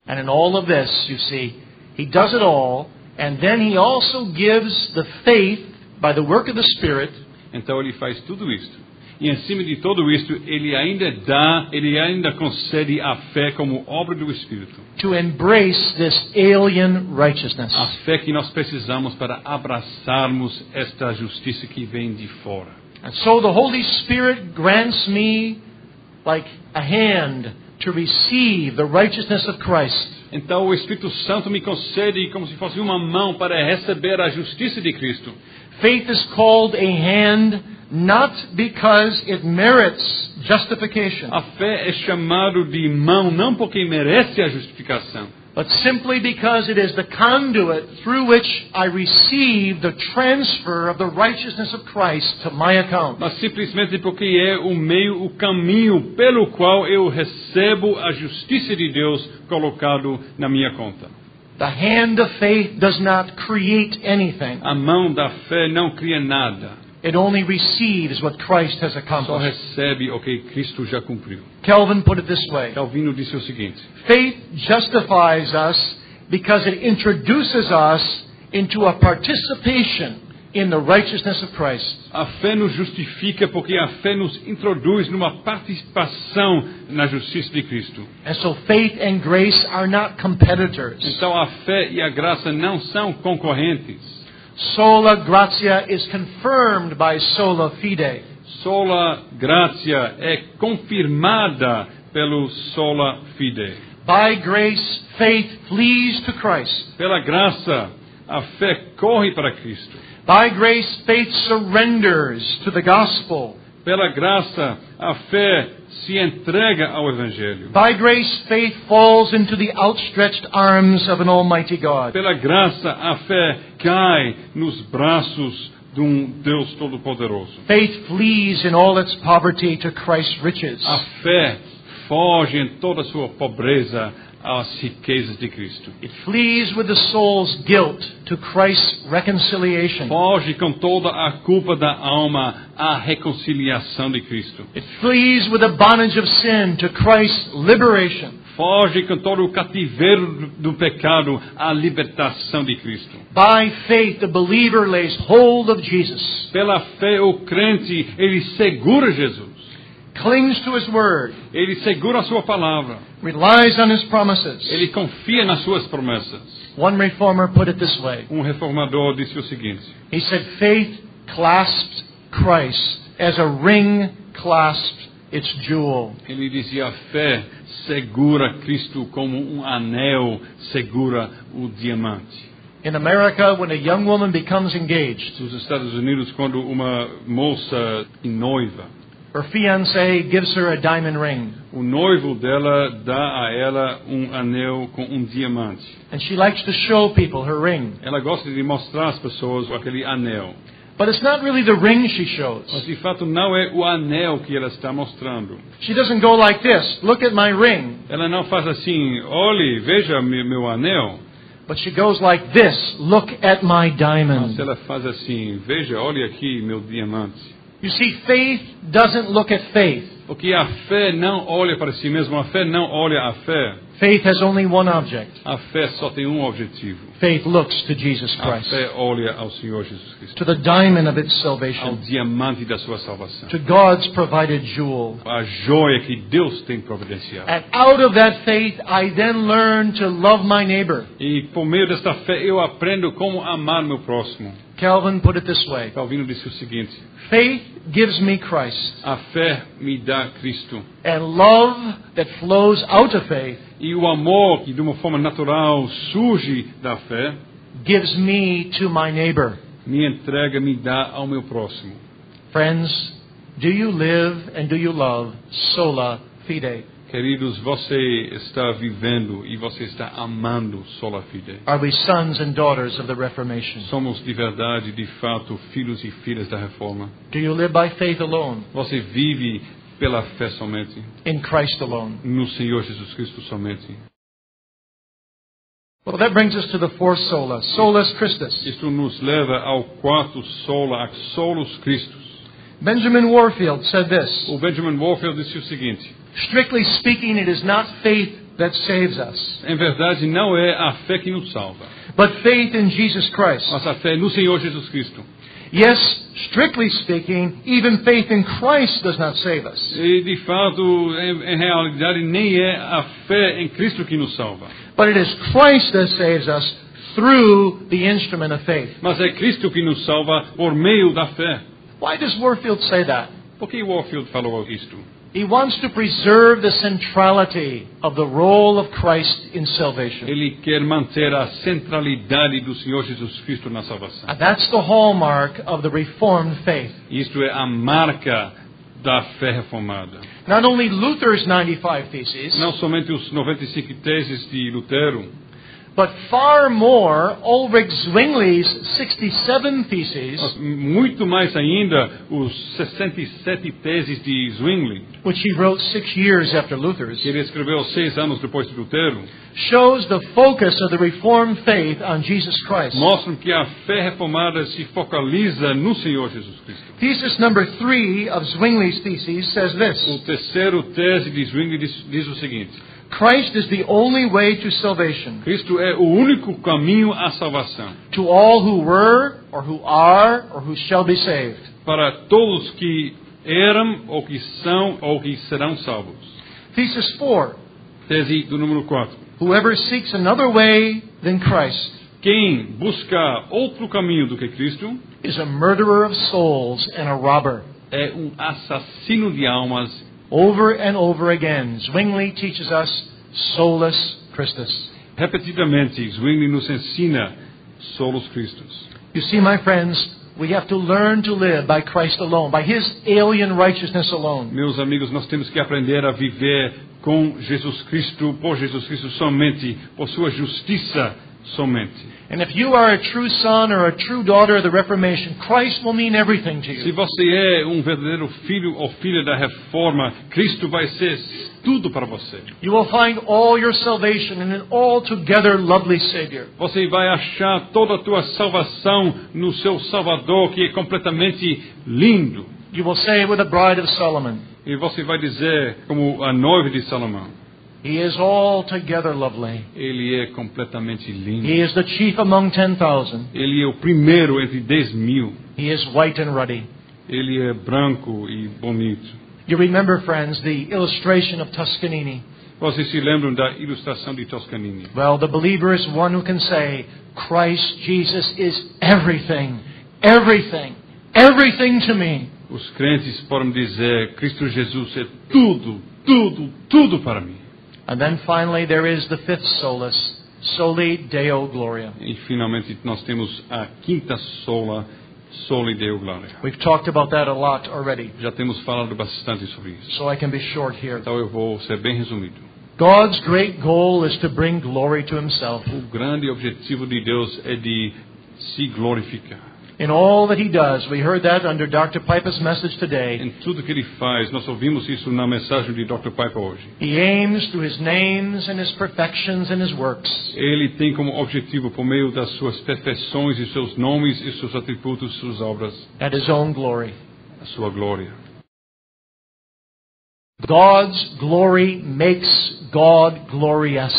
And in all of this, you see, he does it all, and then he also gives the faith by the work of the Spirit. Então ele faz tudo isto. E em cima de tudo isto, ele ainda concede a fé como obra do Espírito. to embrace this alien righteousness. A fé que nós precisamos para abraçarmos esta justiça que vem de fora. And so the Holy Spirit grants me like a hand to receive the righteousness of Christ. Então o Espírito Santo me concede como se fosse uma mão para receber a justiça de Cristo. Faith is called a hand not because it merits justification, A fé é chamado de mão não porque merece a justificação, but simply because it is the conduit through which I receive the transfer of the righteousness of Christ to my account. mas simplesmente porque é o caminho pelo qual eu recebo a justiça de Deus colocado na minha conta. The hand of faith does not create anything. A mão da fé não cria nada, It only receives what Christ has só accomplished. recebe o que Cristo já cumpriu. Calvin put it this way. Calvino disse o seguinte: Faith justifies us because it introduces us into a participation in the righteousness of Christ. a fé nos justifica porque a fé nos introduz numa participação na justiça de Cristo. And so faith and grace are not competitors. Então a fé e a graça não são concorrentes. Sola gratia is confirmed by sola fide. Sola gratia é confirmada pelo sola fide. By grace, faith flees to Christ. Pela graça, a fé corre para Cristo. By grace, faith surrenders to the gospel. Pela graça, a fé se entrega ao Evangelho. By grace, faith falls into the outstretched arms of an almighty God. Pela graça, a fé cai nos braços de Deus Todo-Poderoso. Faith flees in all its poverty to Christ's riches. A fé foge em toda a sua pobreza às riquezas de Cristo. It flees with the soul's guilt to Christ's reconciliation. Foge com toda a culpa da alma à reconciliação de Cristo. It flees with the bondage of sin to Christ's liberation. Foge com todo o cativeiro do pecado à libertação de Cristo. By faith, the believer lays hold of Jesus, Pela fé, o crente, ele segura Jesus. clings to His Word, Ele segura a sua palavra. relies on His promises. Ele confia nas suas promessas. One reformer put it this way. Reformador disse o seguinte: He said, faith clasps Christ as a ring clasps its jewel. ele dizia, a fé segura Cristo como anel segura o diamante. In America, when a young woman becomes engaged, Nos Estados Unidos, quando uma moça noiva, her fiancé gives her a diamond ring, o noivo dela dá a ela anel com diamante. and she likes to show people her ring. Ela gosta de mostrar às pessoas aquele anel. But it's not really the ring she shows. Mas de fato não é o anel que ela está mostrando. She doesn't go like this, look at my ring. Ela não faz assim, olhe, veja meu anel. But she goes like this, look at my diamond. Mas ela faz assim, veja, olhe aqui meu diamante. You see, faith doesn't look at faith. Porque a fé não olha para si mesma, a fé não olha a fé. Faith has only one object. A fé só tem um objetivo. Faith looks to Jesus A Christ, fé olha ao Senhor Jesus Cristo, to the diamond of its ao salvation, diamante da sua salvação, to God's provided jewel. a joia que Deus tem providenciado. And out of that faith, I then learn to love my neighbor. E por meio desta fé eu aprendo como amar meu próximo. Calvin put it this way. Calvino disse o seguinte: Faith gives me Christ, a fé me dá Cristo. and love that flows out of faith E o amor que de uma forma natural surge da fé, gives me to my neighbor. me entrega, me dá ao meu próximo. Friends, do you live and do you love sola fide? Queridos, você está vivendo e você está amando sola fide. Are we sons and daughters of the Reformation? Somos de verdade, de fato, filhos e filhas da reforma. Do you live by faith alone, Você vive pela fé somente, in Christ alone? no Senhor Jesus Cristo somente. Well, that brings us to the fourth sola, solus Christus. Isto nos leva ao quarto sola, a solus Christus. Benjamin Warfield said this, O Benjamin Warfield disse o seguinte: strictly speaking, it is not faith that saves us, em verdade, não é a fé que nos salva, but faith in Jesus Christ. mas a fé no Senhor Jesus Cristo. Yes, strictly speaking, even faith in Christ does not save us. E, de fato, em realidade, nem é a fé em Cristo que nos salva. But it is Christ that saves us through the instrument of faith. Mas é Cristo que nos salva por meio da fé. Why does Warfield say that? Por que Warfield falou isto? He wants to preserve the centrality of the role of Christ in salvation. Ele quer manter a centralidade do Senhor Jesus Cristo na salvação. And that's the hallmark of the Reformed faith. Isto é a marca da fé reformada. Not only Luther's 95 Theses, Não somente os 95 teses de Lutero, but far more Ulrich Zwingli's 67 Theses, mas muito mais ainda os 67 teses de Zwingli, which he wrote 6 years after Luther's, que ele escreveu 6 anos depois de Lutero, shows the focus of the Reformed faith on Jesus Christ. mostram que a fé reformada se focaliza no Senhor Jesus Cristo. Thesis number 3 of Zwingli's Theses says O this: terceiro tese de Zwingli diz o seguinte: Christ is the only way to salvation, Cristo é o único caminho à salvação to all who were, or who are, or who shall be saved. para todos que eram, ou que são, ou que serão salvos. Thesis 4: Tese do número 4. Whoever seeks another way than Christ Quem busca outro caminho do que Cristo is a murderer of souls and a robber. é um assassino de almas. Over and over again, Zwingli teaches us solus Christus. Repetidamente, Zwingli nos ensina solos Christus. You see, my friends, we have to learn to live by Christ alone, by His alien righteousness alone. Meus amigos, nós temos que aprender a viver com Jesus Cristo, por Jesus Cristo somente, por sua justiça somente. And if you are a true son or a true daughter of the Reformation, Christ will mean everything to Se you. você é um verdadeiro filho ou filha da Reforma, Cristo vai ser tudo para você. You will find all your salvation in an altogether lovely Savior. Você vai achar toda a tua salvação no seu Salvador, que é completamente lindo. You will say with the bride of Solomon, E você vai dizer, como a noiva de Salomão, He is altogether lovely. ele é completamente lindo. He is the chief among 10,000. Ele é o primeiro entre 10.000. He is white and ruddy. Ele é branco e bonito. You remember, friends, the illustration of Toscanini. Vocês se lembram da ilustração de Toscanini? Well, the believer is one who can say, Christ Jesus is everything, everything, everything to me. Os crentes podem dizer, Cristo Jesus é tudo, tudo, tudo para mim. And then finally there is the fifth solus, soli Deo Gloria. E finalmente nós temos a quinta sola, soli Deo Gloria. We've talked about that a lot already, Já temos falado bastante sobre isso. so I can be short here. Então eu vou ser bem resumido. God's great goal is to bring glory to Himself. O grande objetivo de Deus é de se glorificar. In all that He does, we heard that under Dr. Piper's message today. Em tudo que Ele faz, nós ouvimos isso na mensagem de Dr. Piper hoje. He aims through His names and His perfections and His works Ele tem como objetivo, por meio das suas perfeições e seus nomes e seus atributos, suas obras, at His own glory. a sua glória. God's glory makes God glorious.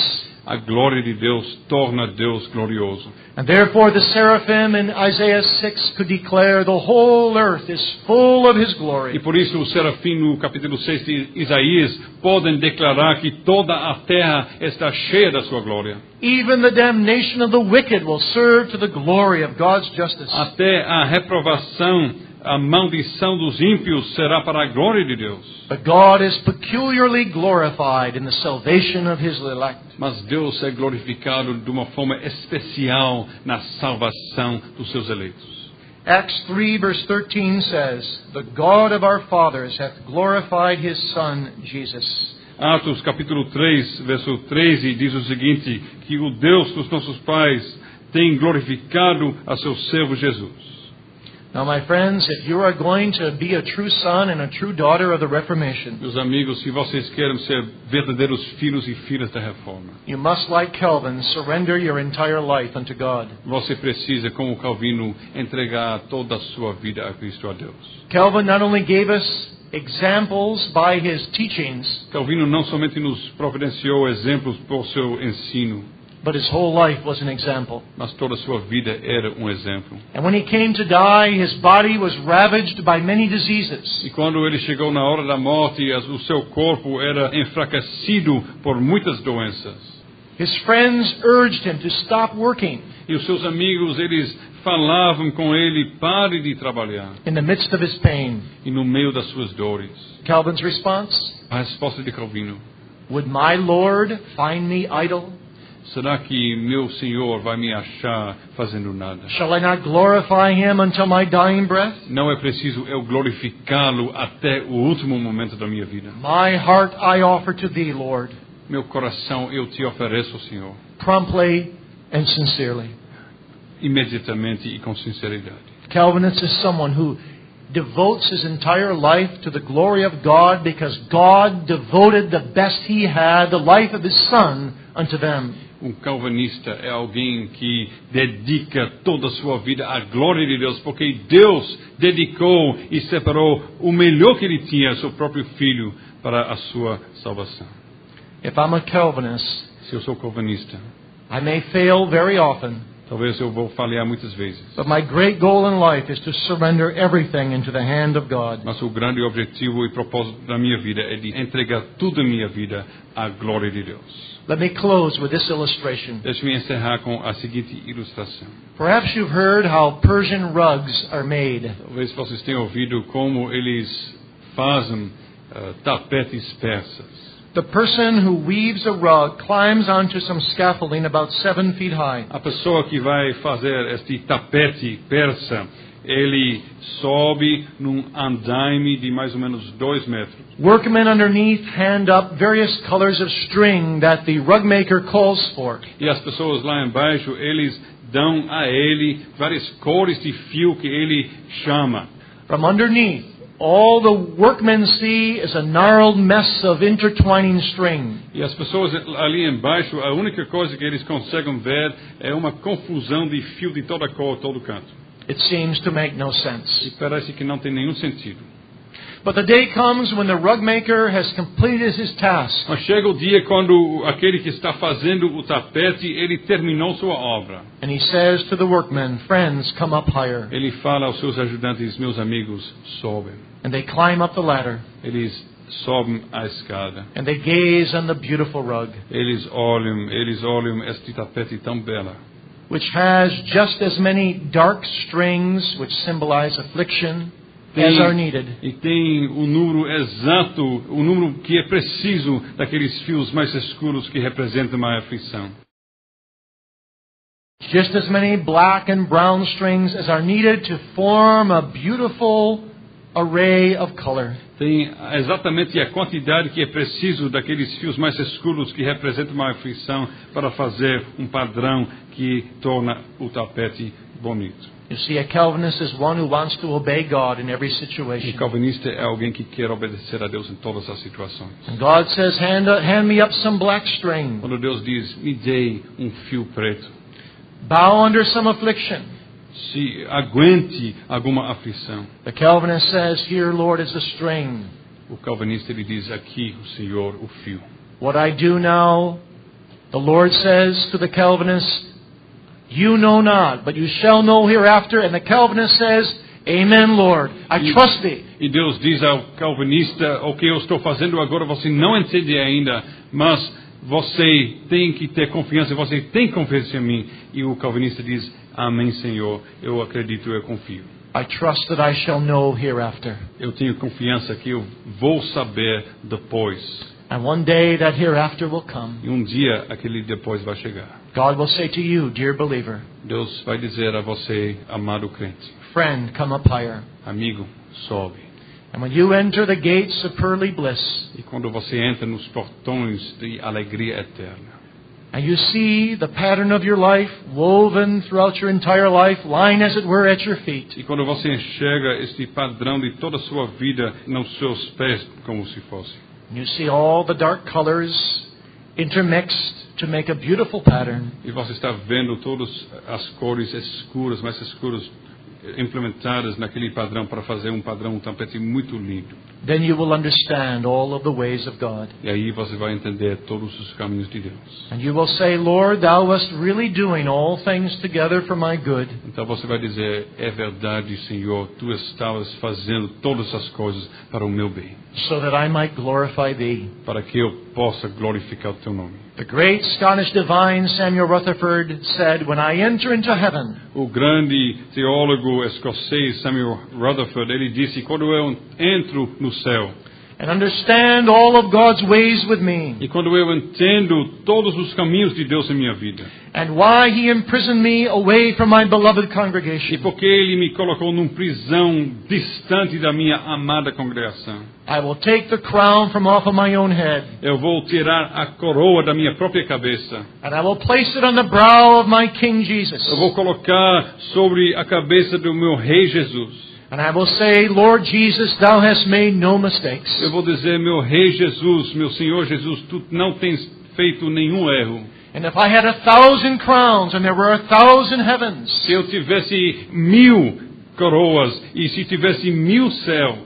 A glória de Deus torna Deus glorioso. And therefore the seraphim in Isaiah 6 could declare the whole earth is full of His E glory. por isso o serafim no capítulo 6 de Isaías podem declarar que toda a terra está cheia da sua glória. Even the damnation of the wicked will serve to the glory of God's justice. Até a reprovação, a maldição dos ímpios será para a glória de Deus. But God is peculiarly glorified in the salvation of His elect. Mas Deus é glorificado de uma forma especial na salvação dos seus eleitos. Acts 3 verse 13 says, The God of our fathers hath glorified His Son, Jesus. Atos capítulo 3, verso 13 diz o seguinte, que o Deus dos nossos pais tem glorificado a seu servo Jesus. Now, my friends, if you are going to be a true son and a true daughter of the Reformation, Meus amigos, se vocês querem ser verdadeiros filhos e filhas da Reforma, you must, like Calvin, surrender your entire life unto God. você precisa, como Calvino, entregar toda a sua vida a Cristo, a Deus. Calvin not only gave us examples by his teachings, Calvino não somente nos providenciou exemplos por seu ensino, but his whole life was an example. mas toda a sua vida era um exemplo. And when he came to die, his body was ravaged by many diseases. E quando ele chegou na hora da morte, o seu corpo era enfraquecido por muitas doenças. His friends urged him to stop working. E os seus amigos, eles falavam com ele, pare de trabalhar. In the midst of his pain, E no meio das suas dores, Calvin's response, a resposta de Calvino: would my Lord find me idle? será que meu Senhor vai me achar fazendo nada? Shall I not glorify him until my dying breath? Não é preciso eu glorificá-lo até o último momento da minha vida. My heart I offer to thee, Lord, Meu coração eu te ofereço, Senhor, promptly and sincerely. imediatamente e com sinceridade. Calvinist is someone who devotes his entire life to the glory of God because God devoted the best he had, the life of his Son, unto them. Um calvinista é alguém que dedica toda a sua vida à glória de Deus, porque Deus dedicou e separou o melhor que ele tinha, seu próprio filho, para a sua salvação. If I'm a Calvinist, Se eu sou calvinista, I may fail very often, talvez eu vou falhar muitas vezes. but my great goal in life is to surrender everything into the hand of God. Mas o grande objetivo e propósito da minha vida é de entregar toda a minha vida à glória de Deus. Let me close with this illustration. Deixe-me encerrar com a seguinte ilustração. Perhaps you've heard how Persian rugs are made. Talvez vocês tenham ouvido como eles fazem tapetes persas. The person who weaves a rug climbs onto some scaffolding about 7 feet high. A pessoa que vai fazer este tapete persa, ele sobe num andaime de mais ou menos 2 metros. Workmen underneath hand up various colors of string that the rug maker calls for. E as pessoas lá embaixo, eles dão a ele várias cores de fio que ele chama. From underneath, all the workmen see is a gnarled mess of intertwining string. E as pessoas ali embaixo, a única coisa que eles conseguem ver é uma confusão de fio de toda cor, todo canto. It seems to make no E sense. parece que não tem nenhum sentido. But the day comes when the rug maker has completed his task. Mas chega o dia quando aquele que está fazendo o tapete, ele terminou sua obra. And he says to the workmen, friends, come up higher. Ele fala aos seus ajudantes, meus amigos, sobem. And they climb up the ladder. Eles sobem a escada. And they gaze on the beautiful rug, Eles olham este tapete tão belo, which has just as many dark strings, which symbolize affliction, as are needed. E tem o número exato, o número que é preciso daqueles fios mais escuros que representam a aflição. Just as many black and brown strings as are needed to form a beautiful array of color. Tem exatamente a quantidade que é preciso daqueles fios mais escuros que representam a aflição para fazer um padrão que torna o tapete bonito. You see, a Calvinist is one who wants to obey God in every O situation. calvinista é alguém que quer obedecer a Deus em todas as situações. And God says, hand me up some black string. Quando Deus diz, me dê um fio preto, Bow under some affliction. se aguente alguma aflição. The Calvinist says, here, Lord, is the string. O calvinista ele diz, aqui o Senhor, o fio. What I do now, the Lord says to the Calvinist, you know not, but you shall know hereafter. And the Calvinist says, amen, Lord. I trust thee. E Deus diz ao calvinista, o que eu estou fazendo agora você não entende ainda, mas você tem que ter confiança, você tem confiança em mim. E o calvinista diz, amém, Senhor, eu acredito, eu confio. I trust that I shall know hereafter. Eu tenho confiança que eu vou saber depois. And one day that hereafter will come. E um dia aquele depois vai chegar. God will say to you, dear believer, Deus vai dizer a você, amado crente, friend, come up higher. amigo, sobe. And when you enter the gates of pearly bliss, E quando você entra nos portões de alegria eterna, and you see the pattern of your life woven throughout your entire life, lying as it were at your feet, e quando você enxerga este padrão de toda a sua vida nos seus pés, como se fosse, and you see all the dark colors intermixed to make a beautiful pattern, e você está vendo todas as cores escuras, mais escuras, implementadas naquele padrão para fazer um padrão, um tapete muito lindo. then you will understand all of the ways of God. E aí você vai entender todos os caminhos de Deus. And you will say, Lord, thou wast really doing all things together for my good. Então você vai dizer, é verdade, Senhor, tu estavas fazendo todas as coisas para o meu bem, so that I might glorify Thee. para que eu possa glorificar o teu nome. The great Scottish divine Samuel Rutherford said, when I enter into heaven, O grande teólogo escocês Samuel Rutherford, ele disse, quando eu entro no céu, and understand all of God's ways with me, e quando eu entendo todos os caminhos de Deus em minha vida, and why He imprisoned me away from my beloved e congregation, porque ele me colocou numa prisão distante da minha amada congregação, I will take the crown from off of my own head, eu vou tirar a coroa da minha própria cabeça, and I will place it on the brow of my King Jesus. eu vou colocar sobre a cabeça do meu Rei Jesus. And I will say, Lord Jesus, Thou hast made no mistakes. Eu vou dizer, meu Rei Jesus, meu Senhor Jesus, tu não tens feito nenhum erro. And if I had 1,000 crowns and there were 1,000 heavens, Se eu tivesse 1000 coroas e se tivesse 1000 céus,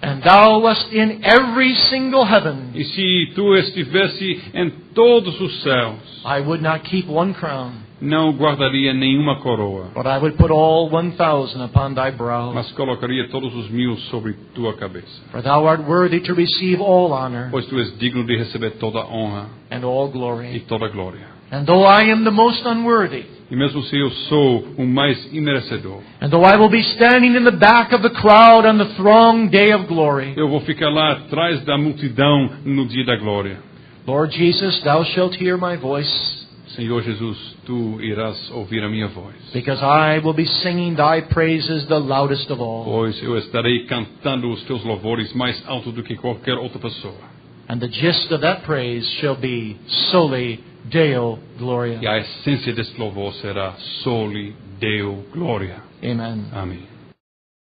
and Thou wast in every single heaven, e se tu estivesse em todos os céus, I would not keep one crown, não guardaria nenhuma coroa, but I would put all 1,000 upon Thy brow. mas colocaria todos os 1000 sobre tua cabeça. For Thou art worthy to receive all honor Pois tu és digno de receber toda a honra and all e glory. toda a glória. And though I am the most unworthy, E mesmo se eu sou o mais imerecedor, and though I will be standing in the back of the crowd on the throng day of glory, eu vou ficar lá atrás da multidão no dia da glória. Lord Jesus, Thou shalt hear my voice, Senhor Jesus, tu irás ouvir a minha voz, because I will be singing Thy praises the loudest of all. pois eu estarei cantando os teus louvores mais alto do que qualquer outra pessoa. And the gist of that praise shall be Soli Deo Gloria. E a essência deste louvor será Soli Deo Glória. Amen. Amém.